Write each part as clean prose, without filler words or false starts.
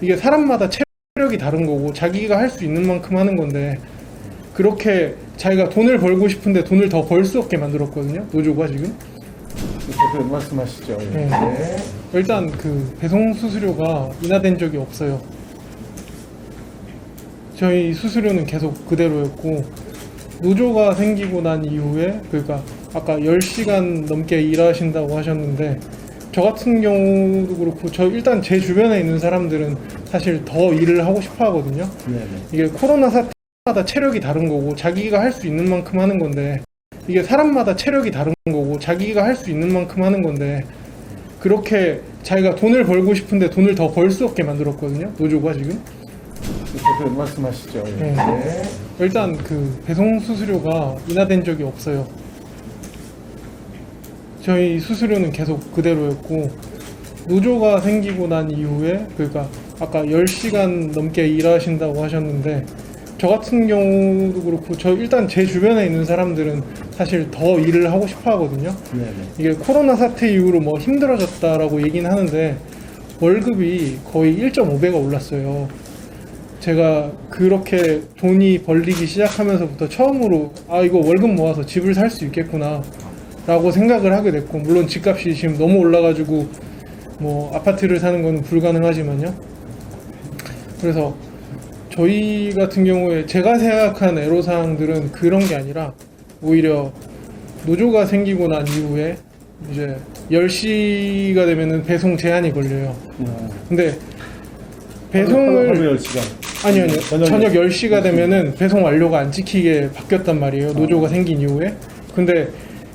이게 사람마다 체력이 다른 거고 자기가 할 수 있는 만큼 하는 건데 그렇게 자기가 돈을 벌고 싶은데 돈을 더 벌 수 없게 만들었거든요. 노조가 지금. 대표 말씀하시죠. 네. 일단 그 배송 수수료가 인하된 적이 없어요. 저희 수수료는 계속 그대로였고 노조가 생기고 난 이후에 그러니까 아까 10시간 넘게 일하신다고 하셨는데 저 같은 경우도 그렇고 저 일단 제 주변에 있는 사람들은 사실 더 일을 하고 싶어 하거든요. 네네. 이게 코로나 사태마다 체력이 다른 거고 자기가 할 수 있는 만큼 하는 건데 이게 사람마다 체력이 다른 거고 자기가 할 수 있는 만큼 하는 건데 그렇게 자기가 돈을 벌고 싶은데 돈을 더 벌 수 없게 만들었거든요. 노조가 지금. 대표 말씀하시죠. 네. 일단 그 배송 수수료가 인하된 적이 없어요. 저희 수수료는 계속 그대로였고 노조가 생기고 난 이후에 그러니까 아까 10시간 넘게 일하신다고 하셨는데 저 같은 경우도 그렇고 저 일단 제 주변에 있는 사람들은 사실 더 일을 하고 싶어 하거든요. 네네. 이게 코로나 사태 이후로 뭐 힘들어졌다라고 얘기는 하는데 월급이 거의 1.5배가 올랐어요. 제가 그렇게 돈이 벌리기 시작하면서부터 처음으로 아 이거 월급 모아서 집을 살 수 있겠구나 라고 생각을 하게 됐고 물론 집값이 지금 너무 올라가지고 뭐 아파트를 사는 건 불가능하지만요. 그래서 저희 같은 경우에 제가 생각한 애로사항들은 그런 게 아니라 오히려 노조가 생기고 난 이후에 이제 10시가 되면은 배송 제한이 걸려요. 근데 배송을 하루 10시간. 아니요. 저녁 10시가 10시. 되면은 배송 완료가 안 지키게 바뀌었단 말이에요. 노조가 생긴 이후에. 근데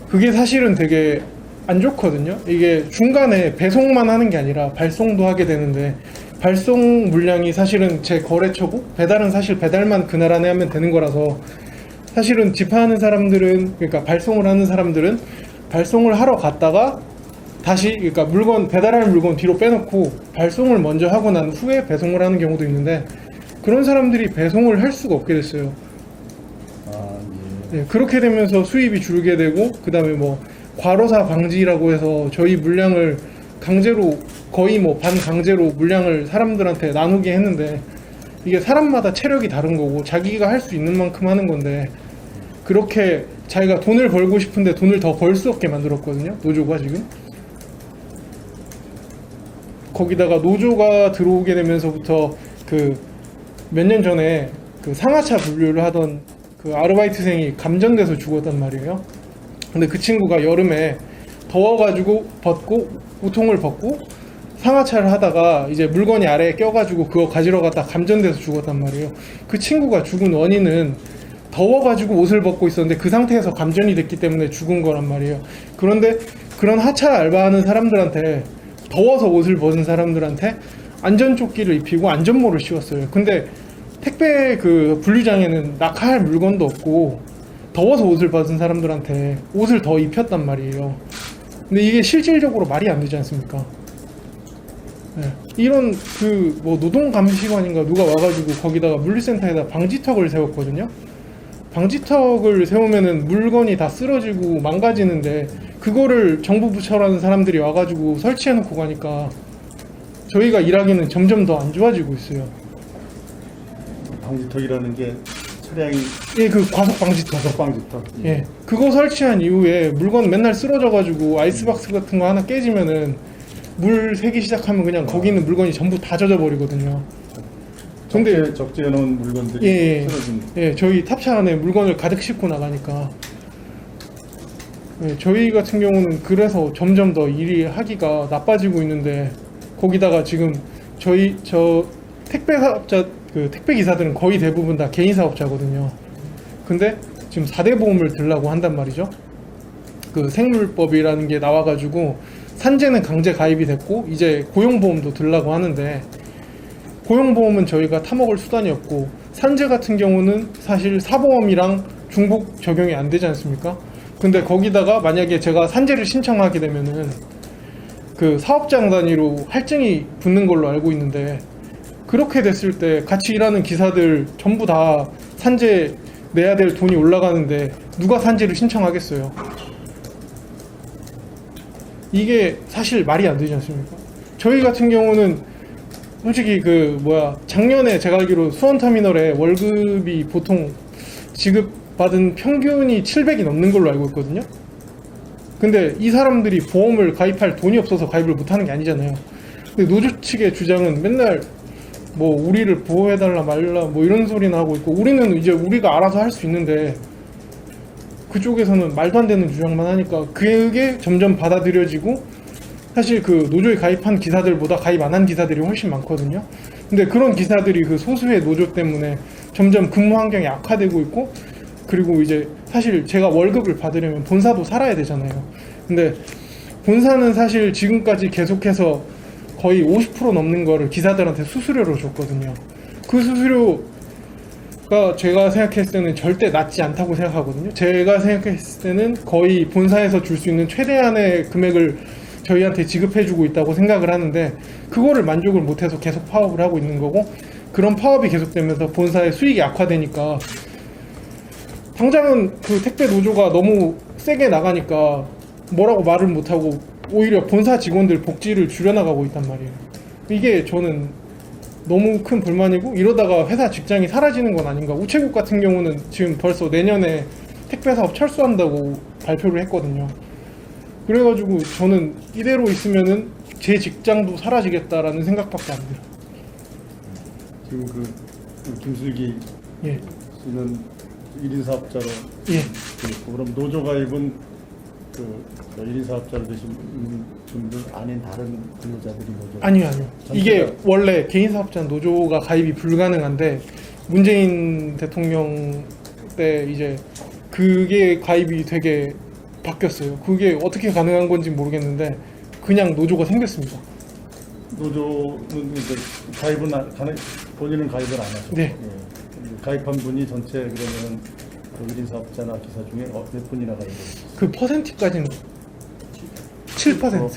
그게 사실은 되게 안 좋거든요. 이게 중간에 배송만 하는 게 아니라 발송도 하게 되는데 발송 물량이 사실은 제 거래처고 배달은 사실 배달만 그날 안에 하면 되는 거라서 사실은 집하는 사람들은 그러니까 발송을 하는 사람들은 발송을 하러 갔다가 다시 그러니까 물건 배달할 물건 뒤로 빼놓고 발송을 먼저 하고 난 후에 배송을 하는 경우도 있는데 그런 사람들이 배송을 할 수가 없게 됐어요. 네, 그렇게 되면서 수입이 줄게 되고 그 다음에 뭐 과로사 방지라고 해서 저희 물량을 강제로 거의 뭐 반강제로 물량을 사람들한테 나누게 했는데 이게 사람마다 체력이 다른 거고 자기가 할 수 있는 만큼 하는 건데 그렇게 자기가 돈을 벌고 싶은데 돈을 더 벌 수 없게 만들었거든요. 노조가 지금. 거기다가 노조가 들어오게 되면서부터 그 몇 년 전에 그 상하차 분류를 하던 그 아르바이트생이 감전돼서 죽었단 말이에요. 근데 그 친구가 여름에 더워가지고 우통을 벗고 상하차를 하다가 이제 물건이 아래에 껴가지고 그거 가지러 갔다 감전돼서 죽었단 말이에요. 그 친구가 죽은 원인은 더워가지고 옷을 벗고 있었는데 그 상태에서 감전이 됐기 때문에 죽은 거란 말이에요. 그런데 그런 하차 알바하는 사람들한테 더워서 옷을 벗은 사람들한테 안전조끼를 입히고 안전모를 씌웠어요. 근데 택배 그 분류장에는 낙하할 물건도 없고 더워서 옷을 벗은 사람들한테 옷을 더 입혔단 말이에요. 근데 이게 실질적으로 말이 안 되지 않습니까? 네. 이런 그 뭐 노동감시관인가 누가 와가지고 거기다가 물류센터에다 방지턱을 세웠거든요. 방지턱을 세우면은 물건이 다 쓰러지고 망가지는데 그거를 정부 부처라는 사람들이 와가지고 설치해놓고 가니까 저희가 일하기는 점점 더 안 좋아지고 있어요. 방지턱이라는 게 차량이 예, 그 과속 방지턱. 방지턱. 예, 그거 설치한 이후에 물건 맨날 쓰러져가지고 아이스박스 같은 거 하나 깨지면은 물 새기 시작하면 그냥 거기 있는 물건이 전부 다 젖어 버리거든요. 근데 적재해 놓은 물건들이 예, 쓰러진. 예, 저희 탑차 안에 물건을 가득 싣고 나가니까 예, 저희 같은 경우는 그래서 점점 더 일이 하기가 나빠지고 있는데 거기다가 지금 저 택배 사업자 그 택배 기사들은 거의 대부분 다 개인 사업자거든요. 근데 지금 4대 보험을 들라고 한단 말이죠. 그 생물법이라는 게 나와가지고 산재는 강제 가입이 됐고 이제 고용보험도 들라고 하는데 고용보험은 저희가 타먹을 수단이 없고 산재 같은 경우는 사실 사보험이랑 중복 적용이 안 되지 않습니까? 근데 거기다가 만약에 제가 산재를 신청하게 되면은 그 사업장 단위로 할증이 붙는 걸로 알고 있는데 그렇게 됐을 때 같이 일하는 기사들 전부 다 산재 내야 될 돈이 올라가는데 누가 산재를 신청하겠어요? 이게 사실 말이 안 되지 않습니까? 저희 같은 경우는 솔직히 작년에 제가 알기로 수원터미널에 월급이 보통 지급받은 평균이 700이 넘는 걸로 알고 있거든요. 근데 이 사람들이 보험을 가입할 돈이 없어서 가입을 못하는 게 아니잖아요. 근데 노조 측의 주장은 맨날 뭐 우리를 보호해달라 말라 뭐 이런 소리나 하고 있고, 우리는 이제 우리가 알아서 할 수 있는데 그쪽에서는 말도 안 되는 주장만 하니까 그게 점점 받아들여지고, 사실 그 노조에 가입한 기사들보다 가입 안 한 기사들이 훨씬 많거든요. 근데 그런 기사들이 그 소수의 노조 때문에 점점 근무 환경이 악화되고 있고, 그리고 이제 사실 제가 월급을 받으려면 본사도 살아야 되잖아요. 근데 본사는 사실 지금까지 계속해서 거의 50% 넘는 거를 기사들한테 수수료로 줬거든요. 그 수수료가 제가 생각했을 때는 절대 낮지 않다고 생각하거든요. 제가 생각했을 때는 거의 본사에서 줄 수 있는 최대한의 금액을 저희한테 지급해주고 있다고 생각을 하는데, 그거를 만족을 못해서 계속 파업을 하고 있는 거고, 그런 파업이 계속되면서 본사의 수익이 악화되니까 당장은 그 택배 노조가 너무 세게 나가니까 뭐라고 말을 못하고 오히려 본사 직원들 복지를 줄여나가고 있단 말이에요. 이게 저는 너무 큰 불만이고, 이러다가 회사 직장이 사라지는 건 아닌가. 우체국 같은 경우는 지금 벌써 내년에 택배 사업 철수한다고 발표를 했거든요. 그래가지고 저는 이대로 있으면은 제 직장도 사라지겠다라는 생각밖에 안 들어요. 지금 그 김슬기 예. 씨는 1인 사업자로 예. 그렇고, 그럼 노조 가입은 그 1인 사업자로 되신 분들 아닌 다른 근로자들이 노조? 아니요. 이게 전체가- 원래 개인 사업자 노조가 가입이 불가능한데, 문재인 대통령 때 이제 그게 가입이 되게 바뀌었어요. 그게 어떻게 가능한 건지 모르겠는데 그냥 노조가 생겼습니다. 노조는 이제 본인은 가입을 안 하죠. 네. 예. 가입한 분이 전체 그러면은 그 1인 사업자나 기사 중에 몇 분이나 가입을 했어요? 그 퍼센트까지는 7%.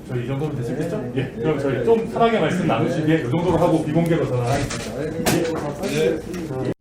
저희 이 정도면 되시겠죠? 예. 그럼 저희 좀 편하게 말씀 나누시게 이 정도로 하고 비공개로 전환하겠습니다.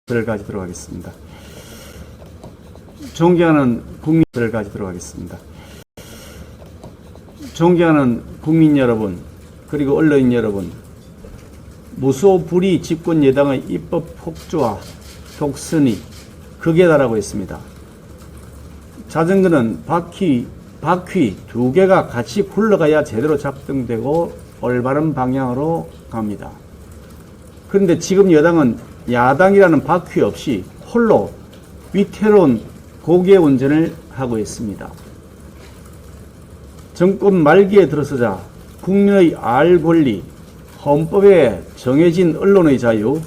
들어가도록 하겠습니다. 존경하는 국민 들어가도록 하겠습니다. 존경하는 국민 여러분, 그리고 언론인 여러분, 무소불위 집권 여당의 입법 폭주와 독선이 극에 달하고 있습니다. 자전거는 바퀴 두 개가 같이 굴러가야 제대로 작동되고 올바른 방향으로 갑니다. 그런데 지금 여당은 야당이라는 바퀴 없이 홀로 위태로운 고개 운전을 하고 있습니다. 정권 말기에 들어서자 국민의 알 권리, 헌법에 정해진 언론의 자유,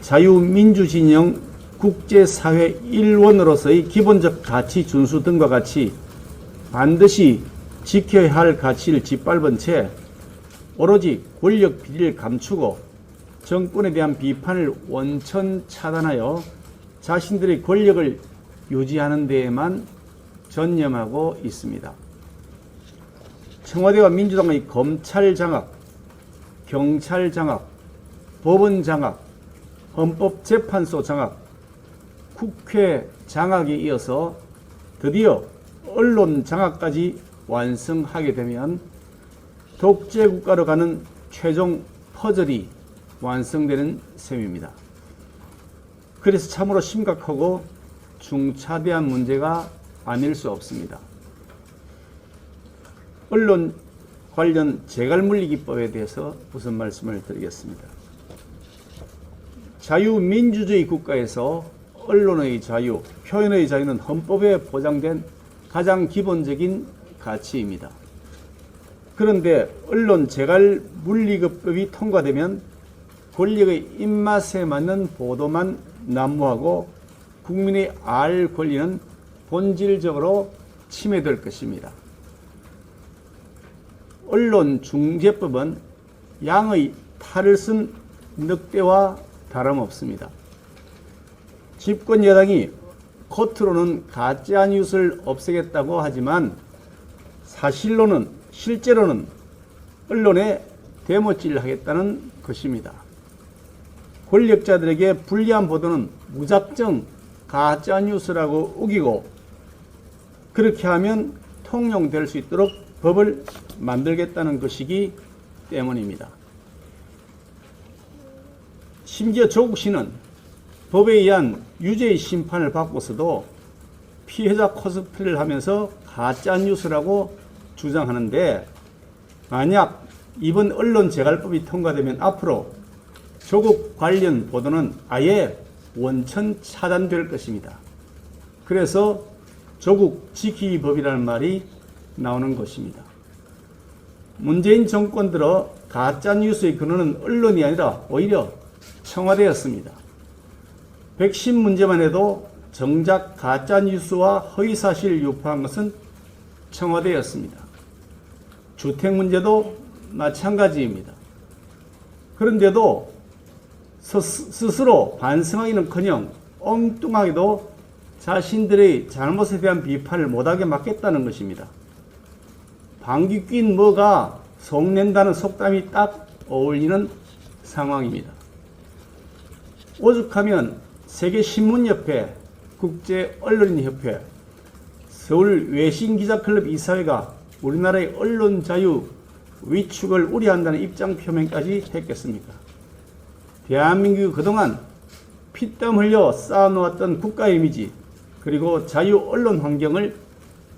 자유민주진영 국제사회 일원으로서의 기본적 가치 준수 등과 같이 반드시 지켜야 할 가치를 짓밟은 채 오로지 권력 비리를 감추고 정권에 대한 비판을 원천 차단하여 자신들의 권력을 유지하는 데에만 전념하고 있습니다. 청와대와 민주당의 검찰 장악, 경찰 장악, 법원 장악, 헌법재판소 장악, 국회 장악에 이어서 드디어 언론 장악까지 완성하게 되면 독재국가로 가는 최종 퍼즐이 완성되는 셈입니다. 그래서 참으로 심각하고 중차대한 문제가 아닐 수 없습니다. 언론 관련 재갈물리기법에 대해서 우선 말씀을 드리겠습니다. 자유민주주의 국가에서 언론의 자유, 표현의 자유는 헌법에 보장된 가장 기본적인 가치입니다. 그런데 언론 재갈물리기법이 통과되면 권력의 입맛에 맞는 보도만 난무하고 국민의 알 권리는 본질적으로 침해될 것입니다. 언론중재법은 양의 탈을 쓴 늑대와 다름없습니다. 집권 여당이 겉으로는 가짜뉴스를 없애겠다고 하지만 실제로는 언론에 대못질을 하겠다는 것입니다. 권력자들에게 불리한 보도는 무작정 가짜뉴스라고 우기고 그렇게 하면 통용될 수 있도록 법을 만들겠다는 것이기 때문입니다. 심지어 조국 씨는 법에 의한 유죄의 심판을 받고서도 피해자 코스프레를 하면서 가짜뉴스라고 주장하는데 만약 이번 언론 재갈법이 통과되면 앞으로 조국 관련 보도는 아예 원천 차단될 것입니다. 그래서 조국 지키기 법이라는 말이 나오는 것입니다. 문재인 정권 들어 가짜뉴스의 근원은 언론이 아니라 오히려 청와대였습니다. 백신 문제만 해도 정작 가짜뉴스와 허위사실을 유포한 것은 청와대였습니다. 주택 문제도 마찬가지입니다. 그런데도 스스로 반성하기는커녕 엉뚱하게도 자신들의 잘못에 대한 비판을 못하게 막겠다는 것입니다. 방귀 낀 뭐가 속낸다는 속담이 딱 어울리는 상황입니다. 오죽하면 세계신문협회, 국제언론인협회, 서울외신기자클럽 이사회가 우리나라의 언론 자유 위축을 우려한다는 입장 표명까지 했겠습니까? 대한민국이 그동안 피땀 흘려 쌓아놓았던 국가 이미지 그리고 자유 언론 환경을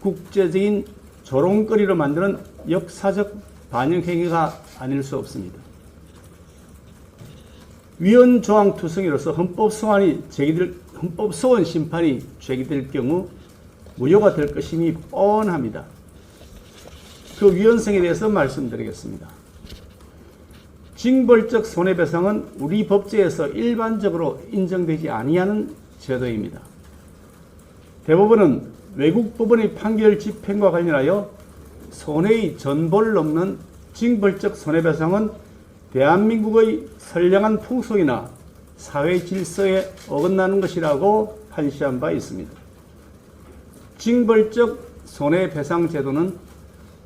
국제적인 조롱거리로 만드는 역사적 반영행위가 아닐 수 없습니다. 위헌조항 투성이로서 헌법소원 심판이 제기될 경우 무효가 될 것임이 뻔합니다. 그 위헌성에 대해서 말씀드리겠습니다. 징벌적 손해배상은 우리 법제에서 일반적으로 인정되지 아니하는 제도입니다. 대법원은 외국 법원의 판결 집행과 관련하여 손해의 전보를 넘는 징벌적 손해배상은 대한민국의 선량한 풍속이나 사회 질서에 어긋나는 것이라고 판시한 바 있습니다. 징벌적 손해배상 제도는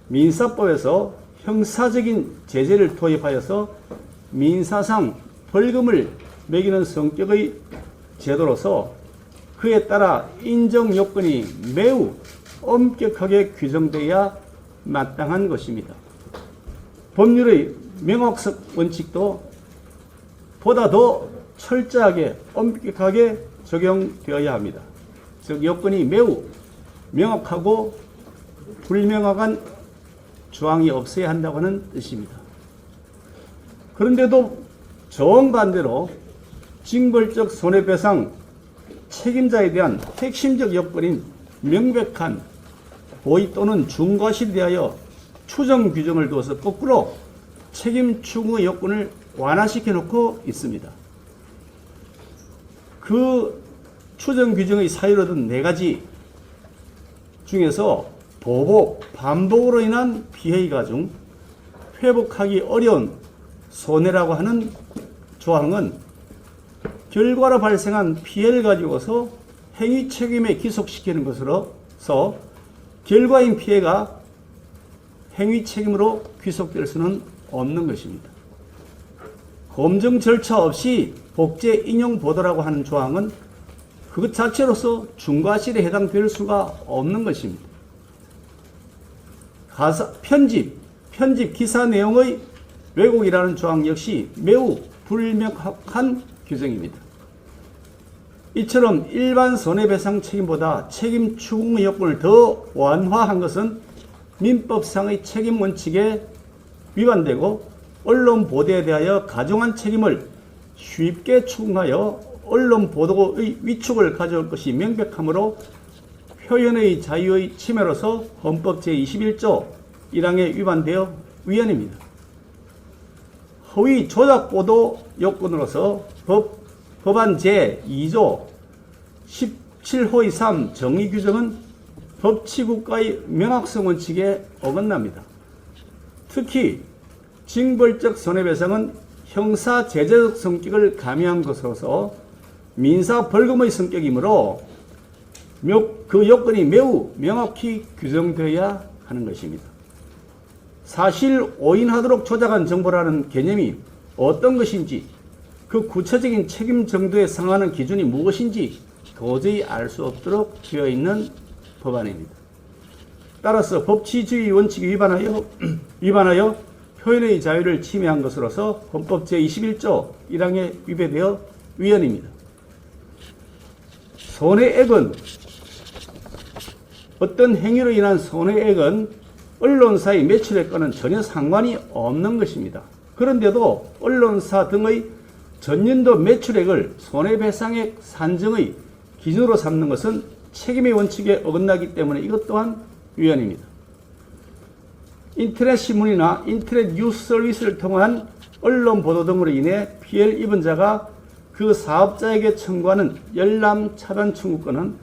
민사법에서 형사적인 제재를 도입하여서 민사상 벌금을 매기는 성격의 제도로서 그에 따라 인정 요건이 매우 엄격하게 규정되어야 마땅한 것입니다. 법률의 명확성 원칙도 보다 더 철저하게 엄격하게 적용되어야 합니다. 즉 요건이 매우 명확하고 불명확한 조항이 없어야 한다고는 뜻입니다. 그런데도 정반대로 징벌적 손해배상 책임자에 대한 핵심적 요건인 명백한 고의 또는 중과실에 대하여 추정 규정을 두어서 거꾸로 책임 추궁의 요건을 완화시켜 놓고 있습니다. 그 추정 규정의 사유를 얻은 4가지 중에서 보복, 반복으로 인한 피해의 가중, 회복하기 어려운 손해라고 하는 조항은 결과로 발생한 피해를 가지고서 행위 책임에 기속시키는 것으로서 결과인 피해가 행위 책임으로 귀속될 수는 없는 것입니다. 검증 절차 없이 복제 인용 보도라고 하는 조항은 그것 자체로서 중과실에 해당될 수가 없는 것입니다. 편집 기사 내용의 왜곡이라는 조항 역시 매우 불명확한 규정입니다. 이처럼 일반 손해배상 책임보다 책임 추궁의 요건을 더 완화한 것은 민법상의 책임 원칙에 위반되고 언론 보도에 대하여 가중한 책임을 쉽게 추궁하여 언론 보도의 위축을 가져올 것이 명백하므로 표현의 자유의 침해로서 헌법 제21조 1항에 위반되어 위헌입니다. 허위 조작 보도 요건으로서 법안 제2조 17호의 3 정의 규정은 법치국가의 명확성 원칙에 어긋납니다. 특히 징벌적 손해배상은 형사 제재적 성격을 가미한 것으로서 민사 벌금의 성격이므로 그 요건이 매우 명확히 규정되어야 하는 것입니다. 사실 오인하도록 조작한 정보라는 개념이 어떤 것인지 그 구체적인 책임 정도에 상하는 기준이 무엇인지 도저히 알 수 없도록 되어 있는 법안입니다. 따라서 법치주의 원칙에 위반하여 표현의 자유를 침해한 것으로서 헌법 제21조 1항에 위배되어 위헌입니다. 손해액은 어떤 행위로 인한 손해액은 언론사의 매출액과는 전혀 상관이 없는 것입니다. 그런데도 언론사 등의 전년도 매출액을 손해배상액 산정의 기준으로 삼는 것은 책임의 원칙에 어긋나기 때문에 이것 또한 위헌입니다. 인터넷 신문이나 인터넷 뉴스 서비스를 통한 언론 보도 등으로 인해 피해를 입은 자가 그 사업자에게 청구하는 열람 차단 청구권은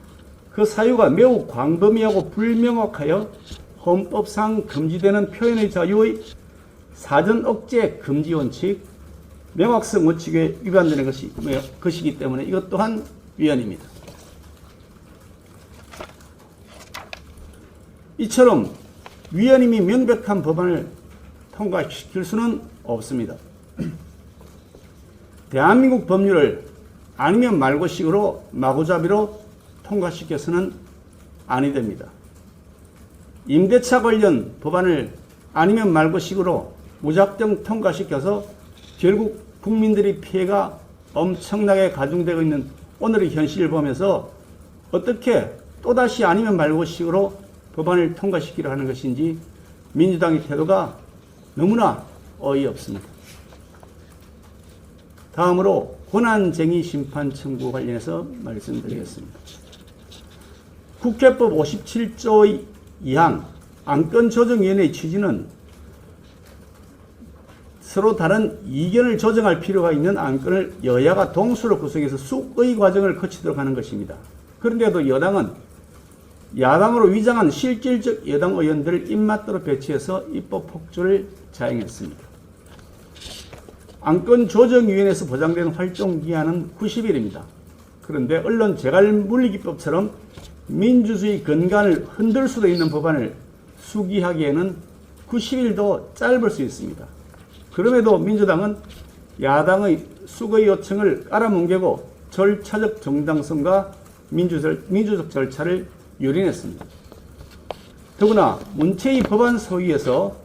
그 사유가 매우 광범위하고 불명확하여 헌법상 금지되는 표현의 자유의 사전 억제 금지 원칙, 명확성 원칙에 위반되는 것이기 때문에 이것 또한 위헌입니다. 이처럼 위헌임이 명백한 법안을 통과시킬 수는 없습니다. 대한민국 법률을 아니면 말고식으로 마구잡이로 통과시켜서는 아니 됩니다. 임대차 관련 법안을 아니면 말고식으로 무작정 통과시켜서 결국 국민들의 피해가 엄청나게 가중되고 있는 오늘의 현실을 보면서 어떻게 또다시 아니면 말고식으로 법안을 통과시키려 하는 것인지 민주당의 태도가 너무나 어이없습니다. 다음으로 권한쟁의 심판 청구 관련해서 말씀드리겠습니다. 국회법 57조의 2항 안건조정위원회의 취지는 서로 다른 이견을 조정할 필요가 있는 안건을 여야가 동수로 구성해서 숙의 과정을 거치도록 하는 것입니다. 그런데도 여당은 야당으로 위장한 실질적 여당 의원들을 입맛대로 배치해서 입법 폭주를 자행했습니다. 안건조정위원회에서 보장되는 활동기한은 90일입니다. 그런데 언론재갈물리기법처럼 민주주의 근간을 흔들 수도 있는 법안을 수기하기에는 90일도 짧을 수 있습니다. 그럼에도 민주당은 야당의 수거 요청을 깔아뭉개고 절차적 정당성과 민주적 절차를 유린했습니다. 더구나 문체위 법안 소위에서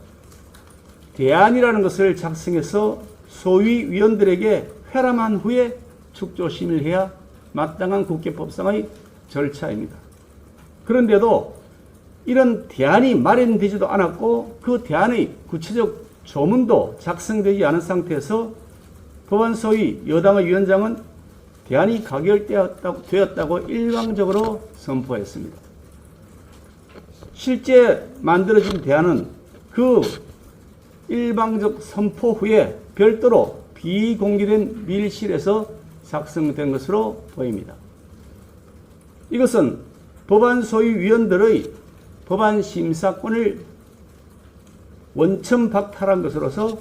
대안이라는 것을 작성해서 소위 위원들에게 회람한 후에 축조심의해야 마땅한 국회법상의 절차입니다. 그런데도 이런 대안이 마련되지도 않았고 그 대안의 구체적 조문도 작성되지 않은 상태에서 법안 소위 여당의 위원장은 대안이 가결되었다고 일방적으로 선포했습니다. 실제 만들어진 대안은 그 일방적 선포 후에 별도로 비공개된 밀실에서 작성된 것으로 보입니다. 이것은 법안 소위 위원들의 법안 심사권을 원천 박탈한 것으로서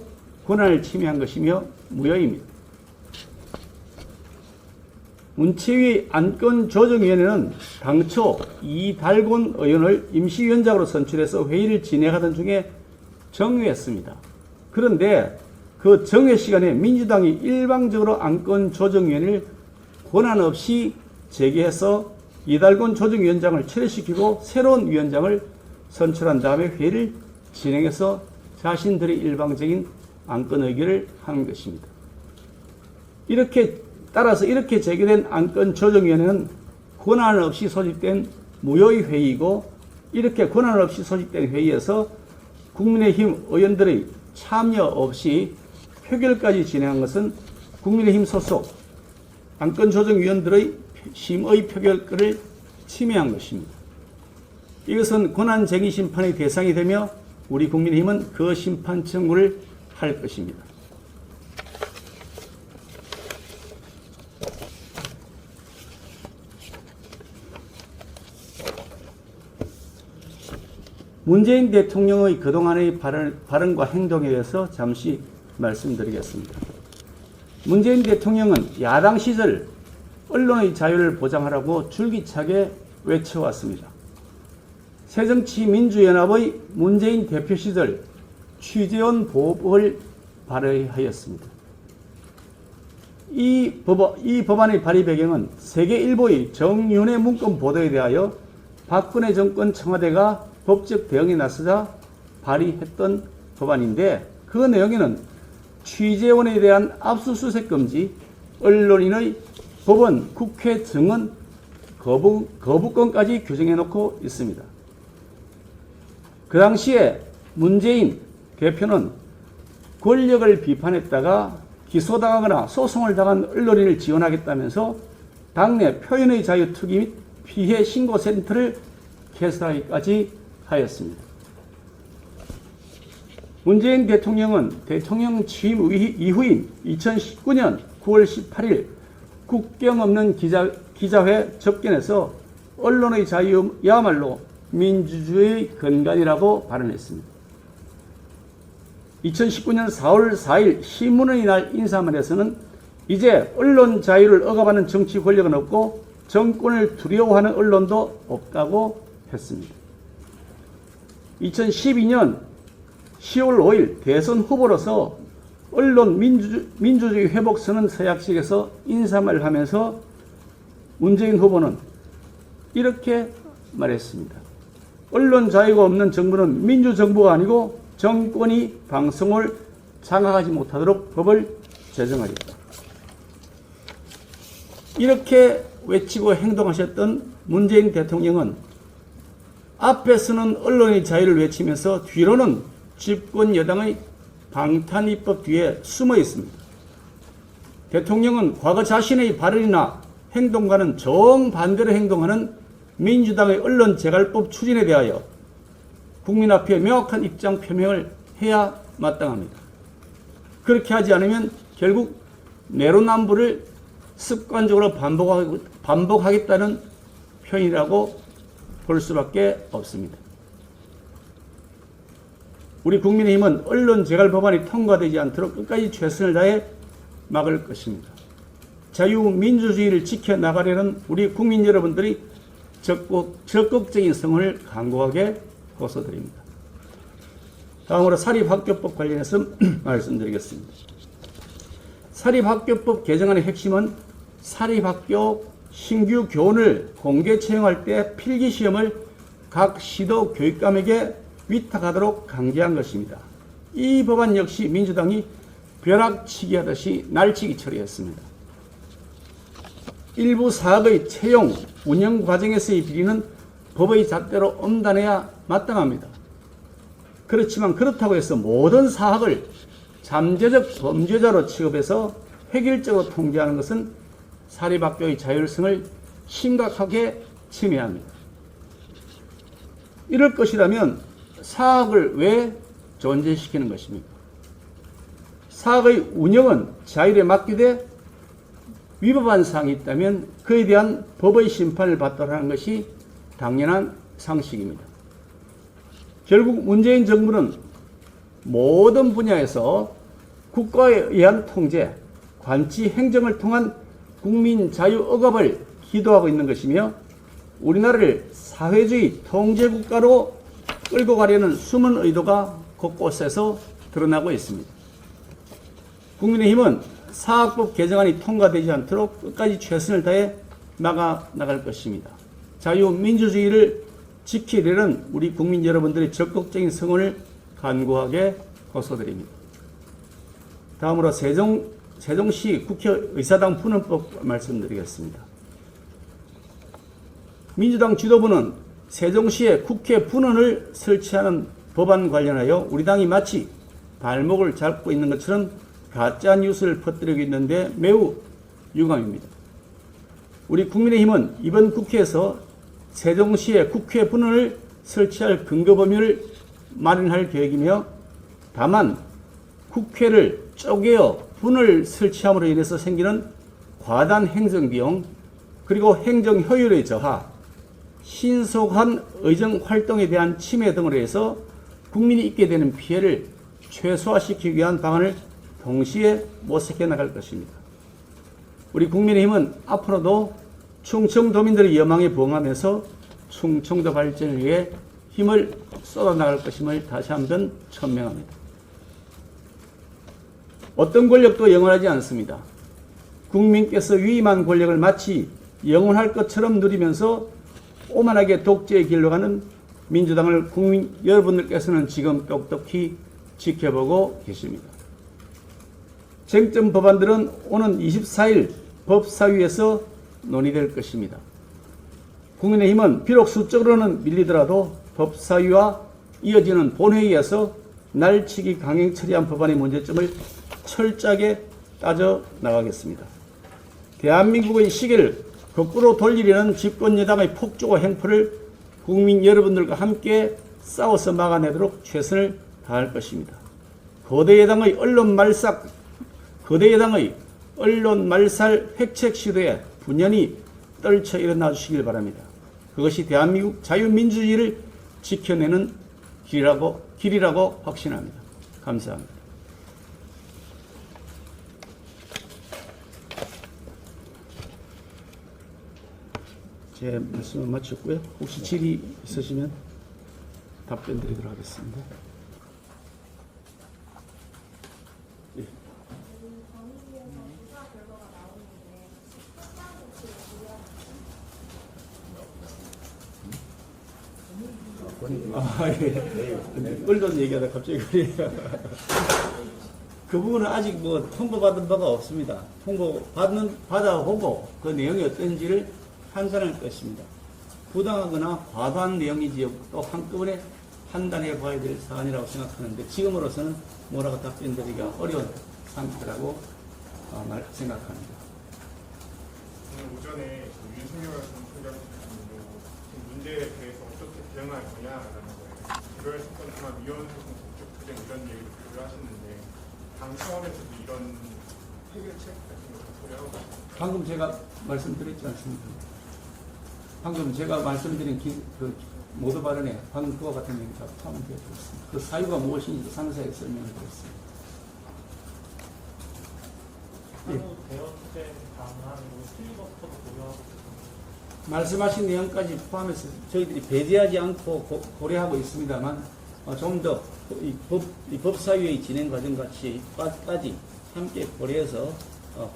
권한을 침해한 것이며 무효입니다. 문체위 안건조정위원회는 당초 이달곤 의원을 임시위원장으로 선출해서 회의를 진행하던 중에 정회했습니다. 그런데 그 정회 시간에 민주당이 일방적으로 안건조정위원회를 권한 없이 제기해서 이달곤 조정위원장을 철회시키고 새로운 위원장을 선출한 다음에 회의를 진행해서 자신들의 일방적인 안건 의결을 한 것입니다. 따라서 이렇게 제기된 안건조정위원회는 권한 없이 소집된 무효의 회의이고, 이렇게 권한 없이 소집된 회의에서 국민의힘 의원들의 참여 없이 표결까지 진행한 것은 국민의힘 소속 안건조정위원들의 심의 표결권을 침해한 것입니다. 이것은 권한쟁의 심판의 대상이 되며 우리 국민의힘은 그 심판 청구를 할 것입니다. 문재인 대통령의 그동안의 발언과 행동에 대해서 잠시 말씀드리겠습니다. 문재인 대통령은 야당 시절 언론의 자유를 보장하라고 줄기차게 외쳐왔습니다. 새정치민주연합의 문재인 대표 시절 취재원 보호법을 발의하였습니다. 이 법안의 발의 배경은 세계일보의 정윤회 문건 보도에 대하여 박근혜 정권 청와대가 법적 대응에 나서자 발의했던 법안인데, 그 내용에는 취재원에 대한 압수수색 금지, 언론인의 법원, 국회 증언 거부권까지 규정해놓고 있습니다. 그 당시에 문재인 대표는 권력을 비판했다가 기소당하거나 소송을 당한 언론인을 지원하겠다면서 당내 표현의 자유 투기 및 피해 신고센터를 개설하기까지 하였습니다. 문재인 대통령은 대통령 취임 이후인 2019년 9월 18일 국경 없는 기자회 접견에서 언론의 자유야말로 민주주의의 근간이라고 발언했습니다. 2019년 4월 4일 신문의 날 인사말에서는 이제 언론 자유를 억압하는 정치 권력은 없고 정권을 두려워하는 언론도 없다고 했습니다. 2012년 10월 5일 대선 후보로서 언론 민주주의 회복 선언 서약식에서 인사말을 하면서 문재인 후보는 이렇게 말했습니다. 언론 자유가 없는 정부는 민주정부가 아니고 정권이 방송을 장악하지 못하도록 법을 제정하겠다. 이렇게 외치고 행동하셨던 문재인 대통령은 앞에서는 언론의 자유를 외치면서 뒤로는 집권 여당의 방탄입법 뒤에 숨어 있습니다. 대통령은 과거 자신의 발언이나 행동과는 정반대로 행동하는 민주당의 언론 재갈법 추진에 대하여 국민 앞에 명확한 입장 표명을 해야 마땅합니다. 그렇게 하지 않으면 결국 내로남불을 습관적으로 반복하겠다는 표현이라고 볼 수밖에 없습니다. 우리 국민의힘은 언론 재갈 법안이 통과되지 않도록 끝까지 최선을 다해 막을 것입니다. 자유민주주의를 지켜나가려는 우리 국민 여러분들이 적극적인 성원을 간곡하게 호소드립니다. 다음으로 사립학교법 관련해서 말씀드리겠습니다. 사립학교법 개정안의 핵심은 사립학교 신규 교원을 공개 채용할 때 필기시험을 각 시도 교육감에게 위탁하도록 강제한 것입니다. 이 법안 역시 민주당이 벼락치기 하듯이 날치기 처리했습니다. 일부 사학의 채용, 운영 과정에서의 비리는 법의 잣대로 엄단해야 마땅합니다. 그렇지만 그렇다고 해서 모든 사학을 잠재적 범죄자로 취급해서 획일적으로 통제하는 것은 사립학교의 자율성을 심각하게 침해합니다. 이럴 것이라면 사학을 왜 존재시키는 것입니까? 사학의 운영은 자율에 맡기되 위법한 사항이 있다면 그에 대한 법의 심판을 받도록 하는 것이 당연한 상식입니다. 결국 문재인 정부는 모든 분야에서 국가에 의한 통제, 관치 행정을 통한 국민 자유 억압을 기도하고 있는 것이며 우리나라를 사회주의 통제국가로 끌고 가려는 숨은 의도가 곳곳에서 드러나고 있습니다. 국민의힘은 사학법 개정안이 통과되지 않도록 끝까지 최선을 다해 나갈 것입니다. 자유민주주의를 지키려는 우리 국민 여러분들의 적극적인 성원을 간곡하게 호소드립니다. 다음으로 세종시 국회의사당 분원법 말씀드리겠습니다. 민주당 지도부는 세종시에 국회 분원을 설치하는 법안 관련하여 우리 당이 마치 발목을 잡고 있는 것처럼 가짜 뉴스를 퍼뜨리고 있는데 매우 유감입니다. 우리 국민의힘은 이번 국회에서 세종시에 국회 분원을 설치할 근거 범위를 마련할 계획이며 다만 국회를 쪼개어 분을 설치함으로 인해서 생기는 과다한 행정비용 그리고 행정 효율의 저하, 신속한 의정 활동에 대한 침해 등으로 해서 국민이 입게 되는 피해를 최소화시키기 위한 방안을 동시에 모색해 나갈 것입니다. 우리 국민의힘은 앞으로도 충청도민들의 여망에 부응하면서 충청도 발전을 위해 힘을 쏟아나갈 것임을 다시 한번 천명합니다. 어떤 권력도 영원하지 않습니다. 국민께서 위임한 권력을 마치 영원할 것처럼 누리면서 오만하게 독재의 길로 가는 민주당을 국민 여러분들께서는 지금 똑똑히 지켜보고 계십니다. 쟁점 법안들은 오는 24일 법사위에서 논의될 것입니다. 국민의힘은 비록 수적으로는 밀리더라도 법사위와 이어지는 본회의에서 날치기 강행 처리한 법안의 문제점을 철저하게 따져 나가겠습니다. 대한민국의 시계를 거꾸로 돌리려는 집권 여당의 폭주와 행포를 국민 여러분들과 함께 싸워서 막아내도록 최선을 다할 것입니다. 거대 여당의 언론 말살 획책 시도에 분연히 떨쳐 일어나 주시길 바랍니다. 그것이 대한민국 자유민주주의를 지켜내는 길이라고 확신합니다. 감사합니다. 제 말씀을 마쳤고요. 혹시 질의 있으시면 답변 드리도록 하겠습니다. 예. 예. 언론 얘기하다 갑자기 그래요. 그 부분은 아직 뭐 통보받은 바가 없습니다. 받아보고 그 내용이 어떤지를 판단할 것입니다. 부당하거나 과도한 내용인지 또 한꺼번에 판단해 봐야 될 사안이라고 생각하는데 지금으로서는 뭐라고 답변드리기가 어려운 상태라고 생각합니다. 오늘 오전에 윤석열 전 총장 문제에 대해서 어떻게 대응할 거냐라는 거예요. 개별 사건 통합 위원 소송 법적 투쟁 이런 얘기를 하시는데 당 차원에서도 이런 해결책 같은 거 소개하고 방금 제가 말씀드렸지 않습니까? 방금 제가 말씀드린 모두 발언에 방금 그와 같은 내용이 다 포함되어 있습니다. 그 사유가 무엇인지 상세하게 설명을 드렸습니다. 대여 투쟁 방안으로 필리버스터도 고려하고 있습니다. 말씀하신 내용까지 포함해서 저희들이 배제하지 않고 고려하고 있습니다만 좀 더 이 법사위의 진행 과정까지 함께 고려해서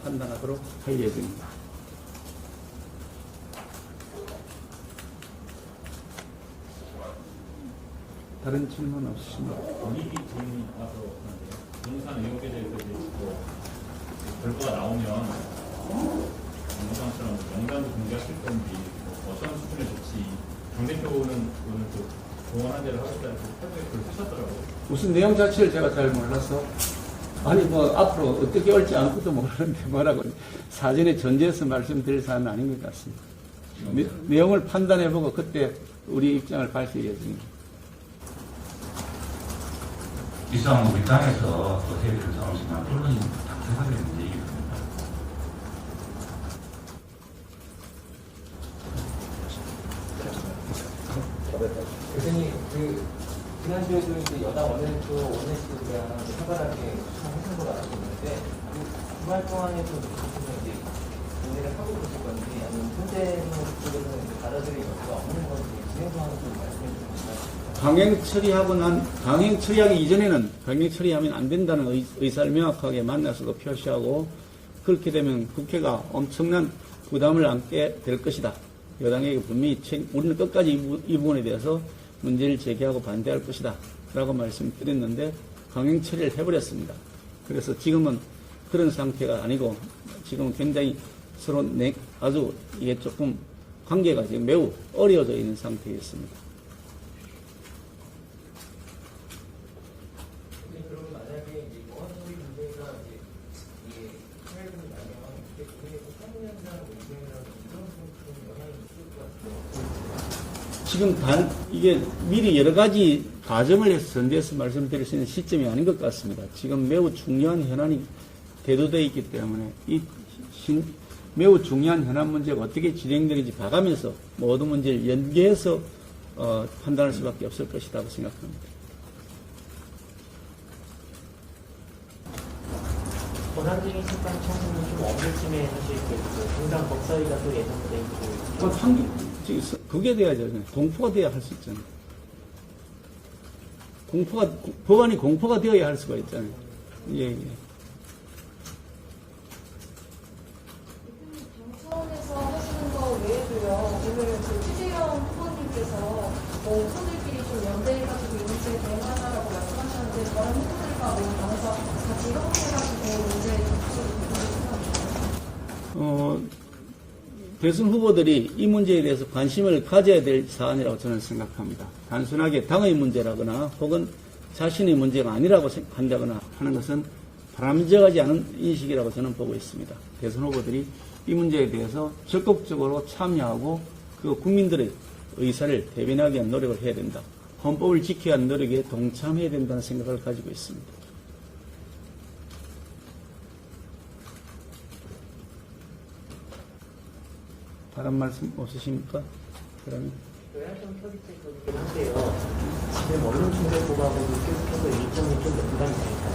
판단하도록 할 예정입니다. 다른 질문 없으십니까? 권익위 질문이 나와서 그런데요. 부동산 의혹에 대해서 이제 뭐 결과가 나오면 민주당처럼 명단도 공개하실 건지 뭐 어떤 수준의 조치 당 대표는 오늘 또 공언한 대로 하겠다고 패브릭을 하셨더라고요. 무슨 내용 자체를 제가 잘 몰라서 아니 뭐 앞으로 어떻게 올지 아무것도 모르는데 뭐라고 사전에 전제해서 말씀드릴 사안은 아닌 것 같습니다. 내용을 판단해보고 그때 우리 입장을 발표할 예정입니다. 이상 우리 당에서 또 해외를 나오지만 언론이 답답하게 되는 얘기입니다. 교수님, 지난주에도 이제 여당 원내대표, 원내대표가 사과하게 하신 걸로 알고 있는데, 주말 동안에도 이제 논의를 하고 계실 건지, 아니면 현재 쪽에서는 받아들일 여부가 없는 건지, 진행 상황을 좀 말씀해 주시면 강행 처리하기 이전에는 강행 처리하면 안 된다는 의사를 명확하게 만나서도 표시하고, 그렇게 되면 국회가 엄청난 부담을 안게 될 것이다. 여당에게 분명히 우리는 끝까지 이 부분에 대해서 문제를 제기하고 반대할 것이다 라고 말씀드렸는데 강행 처리를 해버렸습니다. 그래서 지금은 그런 상태가 아니고 지금은 굉장히 서로 아주 이게 조금 관계가 지금 매우 어려워져 있는 상태에 있습니다. 그러면 만약에 이제 원소리 문제가 이제 이게 해외분이 나면 이게 국내에서 사무연장 문제라는 이런 영향이 있을 것 같아요. 지금 이게 미리 여러 가지 과정을 해서 전제해서 말씀드릴 수 있는 시점이 아닌 것 같습니다. 지금 매우 중요한 현안이 대두되어 있기 때문에 매우 중요한 현안 문제가 어떻게 진행되는지 봐가면서 모든 문제를 연계해서 판단할 수밖에 없을 것이라고 생각합니다. 권한쟁의 심판 청구는 좀 언제쯤에 사실 당장 법사위가 또 예정돼 있고 그게 돼야죠. 공포가 돼야 할 수 있잖아요. 법안이 공포가 되어야 할 수가 있잖아요. 예. 당선에서 하시는 거 외에도요, 오늘 최재형 후보님께서 후보들끼리 좀 연대해가지고 이 문제에 대응하자라고 말씀하셨는데, 다른 후보들과 나눠서 같이 협업해가지고 문제에 접촉을 대선 후보들이 이 문제에 대해서 관심을 가져야 될 사안이라고 저는 생각합니다. 단순하게 당의 문제라거나 혹은 자신의 문제가 아니라고 한다거나 하는 것은 바람직하지 않은 인식이라고 저는 보고 있습니다. 대선 후보들이 이 문제에 대해서 적극적으로 참여하고 그 국민들의 의사를 대변하기 위한 노력을 해야 된다. 헌법을 지켜야 하는 노력에 동참해야 된다는 생각을 가지고 있습니다. 다른 말씀 없으십니까? 그러면 요양성 협의체이긴 한데요. 지금 언론중재법하고도 계속해서 일정이 좀 연관이 될까요?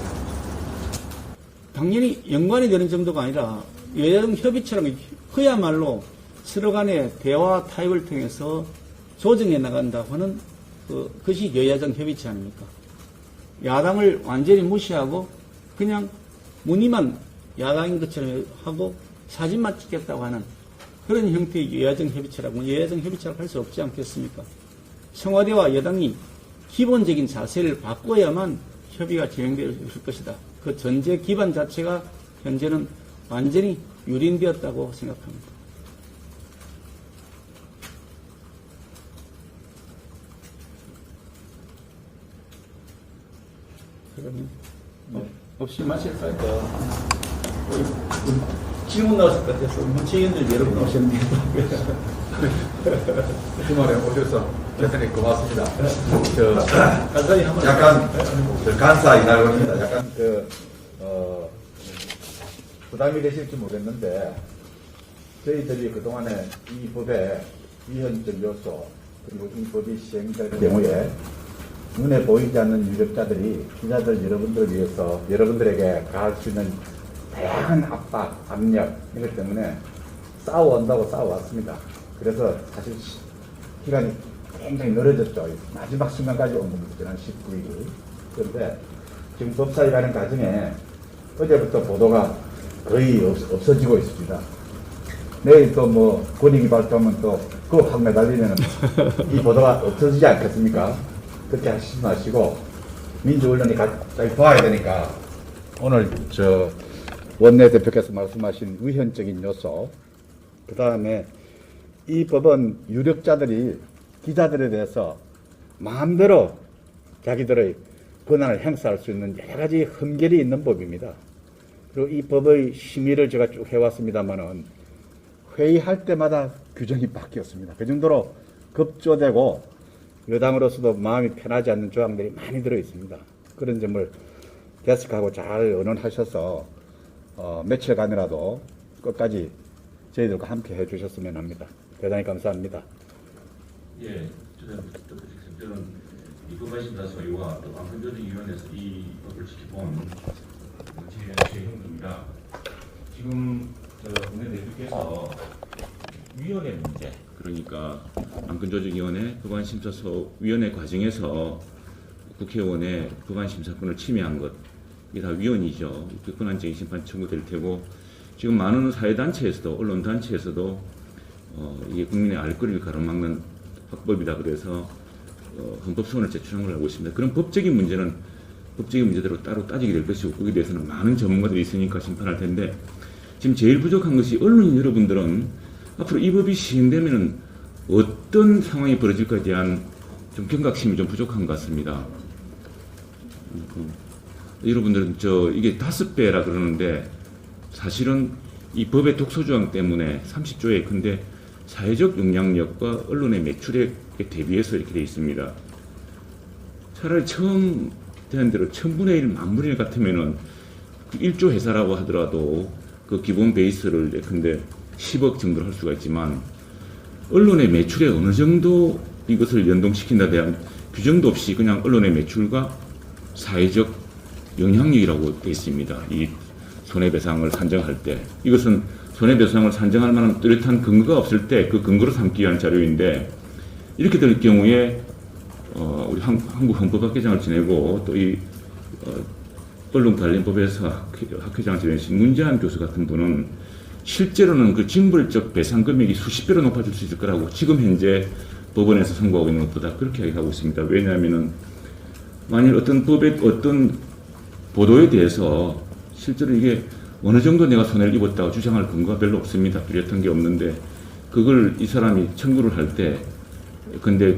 당연히 연관이 되는 정도가 아니라 여야정 협의체라는 게 그야말로 서로 간의 대화 타협을 통해서 조정해 나간다고 하는 그것이 여야정 협의체 아닙니까? 야당을 완전히 무시하고 그냥 문의만 야당인 것처럼 하고 사진만 찍겠다고 하는 그런 형태의 여야정 협의체라고 여야정 협의체라고 할 수 없지 않겠습니까? 청와대와 여당이 기본적인 자세를 바꿔야만 협의가 진행될 수 있을 것이다. 그 전제 기반 자체가 현재는 완전히 유린되었다고 생각합니다. 그러면 없이 마실까요? 질문 나왔을 것 같아서 문체위원들 여러 분 오셨는데 주말에 오셔서 대단히 고맙습니다. 간단히 한번 약간 간사 이날입니다. 약간 부담이 되실지 모르겠는데 저희들이 그동안에 이 법의 위헌적 요소 그리고 이 법이 시행될 경우에 눈에 보이지 않는 유력자들이 기자들 여러분들을 위해서 여러분들에게 가할 수 있는 다양한 압박, 압력 이것 때문에 싸워온다고 싸워왔습니다. 그래서 사실 기간이 굉장히 늘어졌죠. 마지막 순간까지 온 겁니다. 지난 19일. 그런데 지금 법사위 가는 과정에 어제부터 보도가 거의 없어지고 있습니다. 내일 또 뭐 권익위 발표하면 또 그거 확 매달리면 이 보도가 없어지지 않겠습니까? 그렇게 하시지 마시고 민주언론이 잘 도와야 되니까 오늘 저 원내대표께서 말씀하신 위헌적인 요소, 그 다음에 이 법은 유력자들이 기자들에 대해서 마음대로 자기들의 권한을 행사할 수 있는 여러 가지 흠결이 있는 법입니다. 그리고 이 법의 심의를 제가 쭉 해왔습니다만은 회의할 때마다 규정이 바뀌었습니다. 그 정도로 급조되고 여당으로서도 마음이 편하지 않는 조항들이 많이 들어 있습니다. 그런 점을 대책하고 잘 의논하셔서 며칠간이라도 끝까지 저희들과 함께 해주셨으면 합니다. 대단히 감사합니다. 예, 저는 이법관심사 소위와 또 방송조정위원회에서 이 법을 지켜본 최형입니다. 지금 원내대표께서 위원회 문제, 그러니까 안건조정위원회 법안심사소위원회 과정에서 국회의원의 법안심사권을 침해한 것, 이게 다 위헌이죠. 권한쟁의 심판 청구될 테고, 지금 많은 사회단체에서도 언론단체에서도 이게 국민의 알 거리를 가로막는 확법이다 그래서 헌법소원을 제출한 걸 알고 있습니다. 그런 법적인 문제는 법적인 문제대로 따로 따지게 될 것이고, 거기에 대해서는 많은 전문가들이 있으니까 심판할 텐데, 지금 제일 부족한 것이 언론인 여러분들은 앞으로 이 법이 시행되면은 어떤 상황이 벌어질까에 대한 좀 경각심이 좀 부족한 것 같습니다. 여러분들은 이게 5배라 그러는데 사실은 이 법의 독소조항 때문에 30조에 근데 사회적 영향력과 언론의 매출액에 대비해서 이렇게 되어 있습니다. 차라리 처음 되는 대로 1000분의 1, 10,000분의 1 같으면은 그 1조 회사라고 하더라도 그 기본 베이스를 예컨대 10억 정도로 할 수가 있지만 언론의 매출에 어느 정도 이것을 연동시킨다에 대한 규정도 없이 그냥 언론의 매출과 사회적 영향력이라고 되어 있습니다. 이 손해배상을 산정할 때 이것은 손해배상을 산정할 만한 뚜렷한 근거가 없을 때 그 근거로 삼기 위한 자료인데, 이렇게 될 경우에 우리 한국 헌법학회장을 지내고 또 이 언론관련법에서 학회장을 지내신 문재한 교수 같은 분은 실제로는 그 징벌적 배상 금액이 수십 배로 높아질 수 있을 거라고 지금 현재 법원에서 선고하고 있는 것보다 그렇게 얘기하고 있습니다. 왜냐하면은 만일 어떤 법의 어떤 보도에 대해서 실제로 이게 어느 정도 내가 손해를 입었다고 주장할 근거가 별로 없습니다. 뚜렷한 게 없는데 그걸 이 사람이 청구를 할 때 근데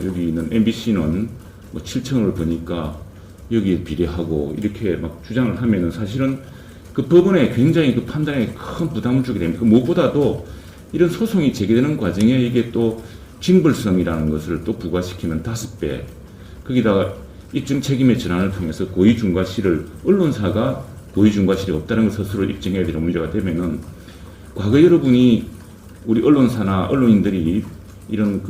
여기 있는 MBC는 뭐 7천을 버니까 여기에 비례하고 이렇게 막 주장을 하면은 사실은 그 법원에 굉장히 그 판단에 큰 부담을 주게 됩니다. 무엇보다도 이런 소송이 제기되는 과정에 이게 또 징벌성이라는 것을 또 부과시키는 5배, 거기다가 입증 책임의 전환을 통해서 고의중과실을 언론사가 고의중과실이 없다는 걸 스스로 입증해야 되는 문제가 되면은 과거 여러분이 우리 언론사나 언론인들이 이런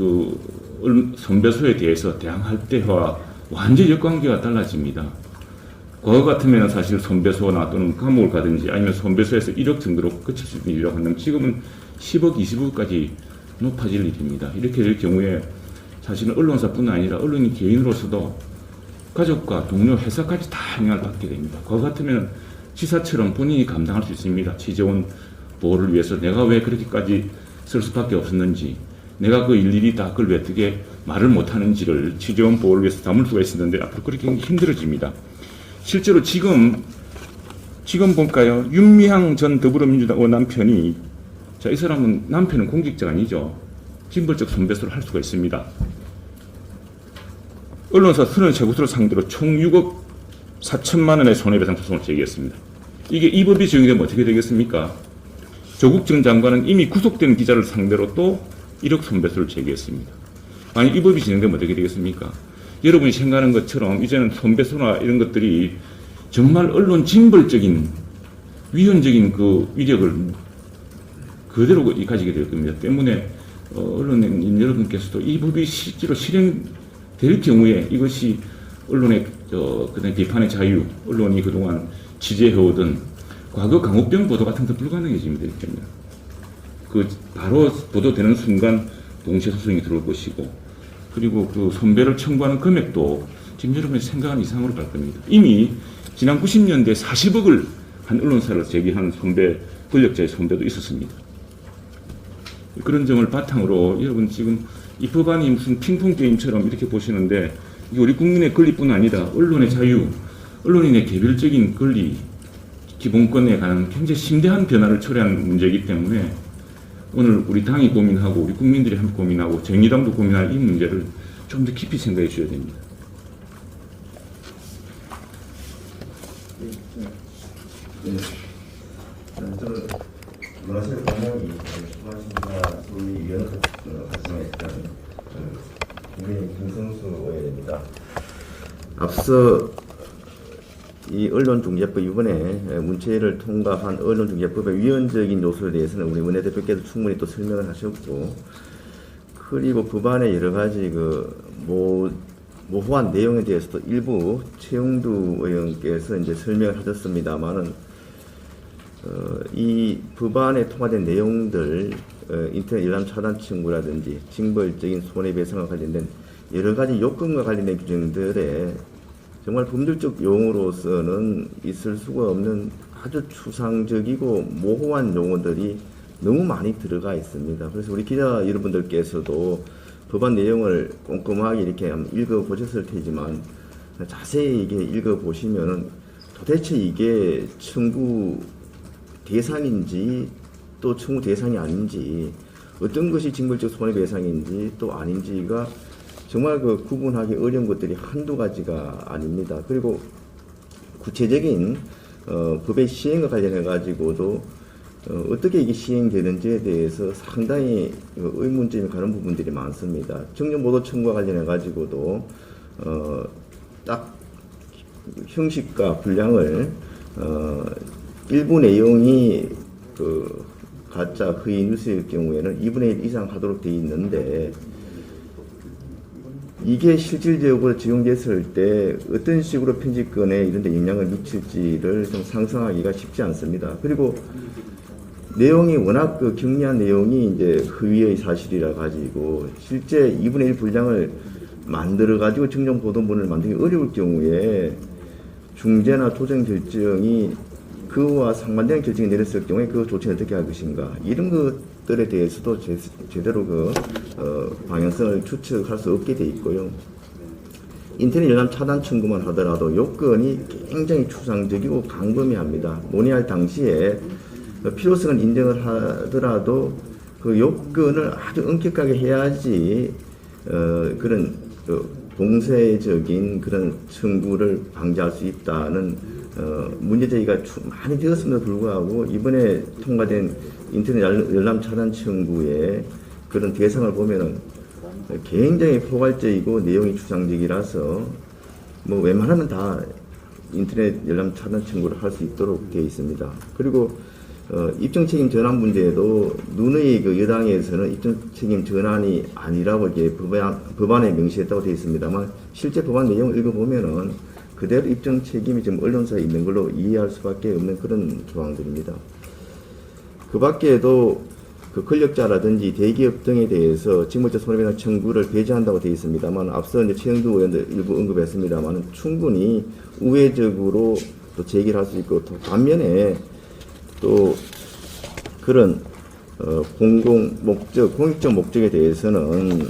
손배소에 대해서 대항할 때와 완전히 역관계가 달라집니다. 과거 같으면 사실 손배소나 또는 감옥을 가든지 아니면 손배소에서 1억 정도로 그칠 수 있는 일이라고 한다면 지금은 10억, 20억까지 높아질 일입니다. 이렇게 될 경우에 사실은 언론사뿐 아니라 언론인 개인으로서도 가족과 동료, 회사까지 다 영향을 받게 됩니다. 과거 같으면 지사처럼 본인이 감당할 수 있습니다. 취재원 보호를 위해서 내가 왜 그렇게까지 쓸 수밖에 없었는지, 내가 그 일일이 다 그걸 왜 어떻게 말을 못하는지를 취재원 보호를 위해서 담을 수가 있었는데 앞으로 그렇게 힘들어집니다. 실제로 지금 볼까요? 윤미향 전 더불어민주당 남편이, 자, 이 사람은 남편은 공직자가 아니죠. 징벌적 손배소를 할 수가 있습니다. 언론사 33곳을 상대로 총 6억 4천만 원의 손해배상 소송을 제기했습니다. 이게 이 법이 적용되면 어떻게 되겠습니까? 조국 전 장관은 이미 구속된 기자를 상대로 또 1억 손배소를 제기했습니다. 만약 이 법이 진행되면 어떻게 되겠습니까? 여러분이 생각하는 것처럼 이제는 손배소나 이런 것들이 정말 언론 징벌적인 위헌적인 그 위력을 그대로 가지게 될 겁니다. 때문에 언론인 여러분께서도 이 법이 실제로 실행될 경우에 이것이 언론의 그다음 비판의 자유, 언론이 그동안 취재해오던 과거 강옥병 보도 같은 것도 불가능해집니다. 그 바로 보도되는 순간 동시에 소송이 들어올 것이고, 그리고 그 손배를 청구하는 금액도 지금 여러분이 생각한 이상으로 갈 겁니다. 이미 지난 90년대 40억을 한 언론사를 제기한 손배, 권력자의 손배도 있었습니다. 그런 점을 바탕으로 여러분 지금 이 법안이 무슨 핑퐁 게임처럼 이렇게 보시는데 이게 우리 국민의 권리뿐 아니라 언론의 자유, 언론인의 개별적인 권리, 기본권에 관한 굉장히 심대한 변화를 초래한 문제이기 때문에 오늘 우리 당이 고민하고 우리 국민들이 함께 고민하고 정의당도 고민할 이 문제를 좀 더 깊이 생각해 주셔야 됩니다. 저는 문화실 방향이 말씀하신 소위 위원회 말씀하셨던 국민 김성수 의원입니다. 앞서 이 언론중재법 이번에 문체를 통과한 언론중재법의 위헌적인 요소에 대해서는 우리 원내대표께서 충분히 또 설명을 하셨고, 그리고 법안의 여러 가지 모호한 내용에 대해서도 일부 최영두 의원께서 이제 설명을 하셨습니다만은 이 법안에 통과된 내용들, 인터넷 열람 차단 청구라든지 징벌적인 손해배상과 관련된 여러 가지 요건과 관련된 규정들에 정말 법률적 용어로서는 있을 수가 없는 아주 추상적이고 모호한 용어들이 너무 많이 들어가 있습니다. 그래서 우리 기자 여러분들께서도 법안 내용을 꼼꼼하게 이렇게 읽어보셨을 테지만 자세히 이게 읽어보시면은 도대체 이게 청구 대상인지 또 청구 대상이 아닌지, 어떤 것이 징벌적 손해배상인지 또 아닌지가 정말 구분하기 어려운 것들이 한두 가지가 아닙니다. 그리고 구체적인 법의 시행과 관련해 가지고도 어떻게 이게 시행되는지에 대해서 상당히 의문점이 가는 부분들이 많습니다. 정정보도 청구와 관련해 가지고도 딱 형식과 분량을 일부 내용이 가짜 허위 뉴스일 경우에는 2분의 1 이상 하도록 되어 있는데, 이게 실질적으로 적용됐을 때 어떤 식으로 편집권에 이런 데 영향을 미칠지를 좀 상상하기가 쉽지 않습니다. 그리고 내용이 워낙 경미한 내용이 이제 허위의 사실이라 가지고 실제 2분의 1 분량을 만들어 가지고 정정 보도문을 만들기 어려울 경우에 중재나 조정 결정이 그와 상반되는 결정이 내렸을 경우에 그 조치를 어떻게 할 것인가, 이런 것들에 대해서도 제대로 방향성을 추측할 수 없게 돼 있고요. 인터넷 열람 차단 청구만 하더라도 요건이 굉장히 추상적이고 광범위합니다. 논의할 당시에 필요성을 인정을 하더라도 그 요건을 아주 엄격하게 해야지 그런 봉쇄적인 그런 청구를 방지할 수 있다는 문제제기가 많이 되었음에도 불구하고 이번에 통과된 인터넷 열람 차단 청구의 그런 대상을 보면은 굉장히 포괄적이고 내용이 추상적이라서 웬만하면 다 인터넷 열람 차단 청구를 할 수 있도록 되어 있습니다. 그리고 입증 책임 전환 문제에도 누누이 여당에서는 입증 책임 전환이 아니라고 이제 법안에 명시했다고 되어 있습니다만, 실제 법안 내용을 읽어보면은 그대로 입증 책임이 지금 언론사에 있는 걸로 이해할 수밖에 없는 그런 조항들입니다. 그 밖에도 권력자라든지 대기업 등에 대해서 징벌적 손해배상 청구를 배제한다고 되어 있습니다만, 앞서 이제 최영두 의원도 일부 언급했습니다만 충분히 우회적으로 또 제기를 할 수 있고, 또 반면에 또 그런 공익적 목적에 대해서는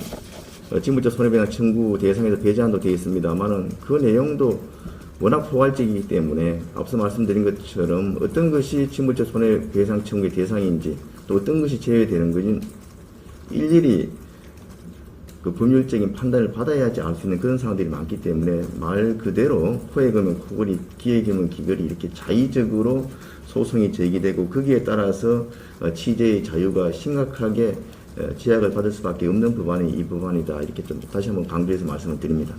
징벌적 손해배상 청구 대상에서 배제한다고 되어 있습니다만은 그 내용도 워낙 포괄적이기 때문에 앞서 말씀드린 것처럼 어떤 것이 징벌적 손해배상 청구의 대상인지 또 어떤 것이 제외되는 것인 일일이 법률적인 판단을 받아야지 알 수 있는 그런 상황들이 많기 때문에 말 그대로 코에 걸면 코걸이, 귀에 걸면 귀걸이 이렇게 자의적으로 소송이 제기되고 거기에 따라서 취재의 자유가 심각하게 제약을 받을 수밖에 없는 법안이 이 법안이다, 이렇게 좀 다시 한번 강조해서 말씀을 드립니다.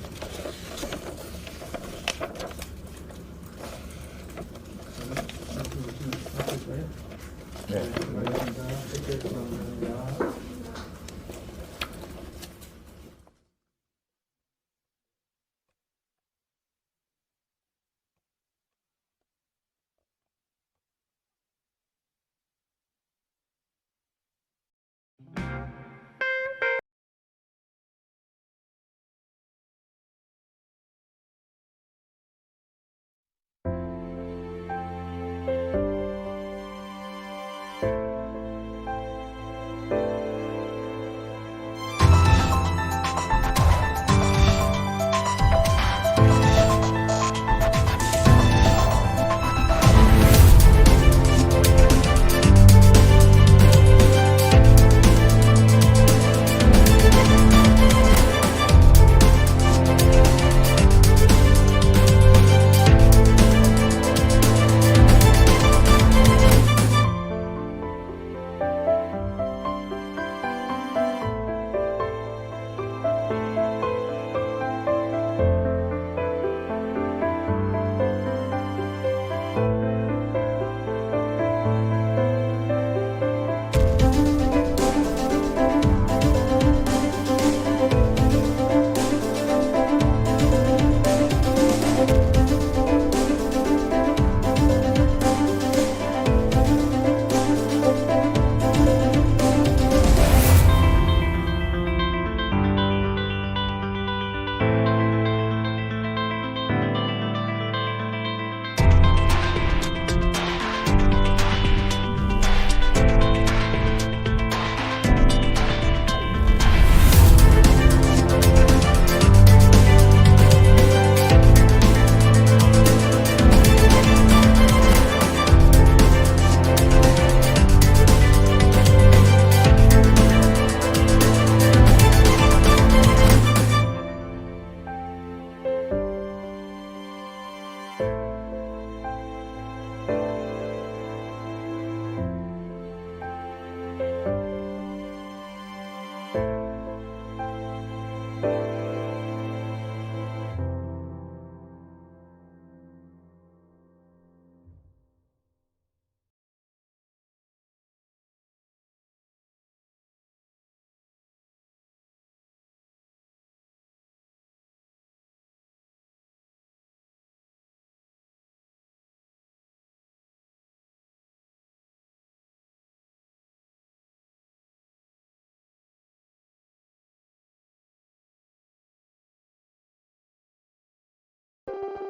네.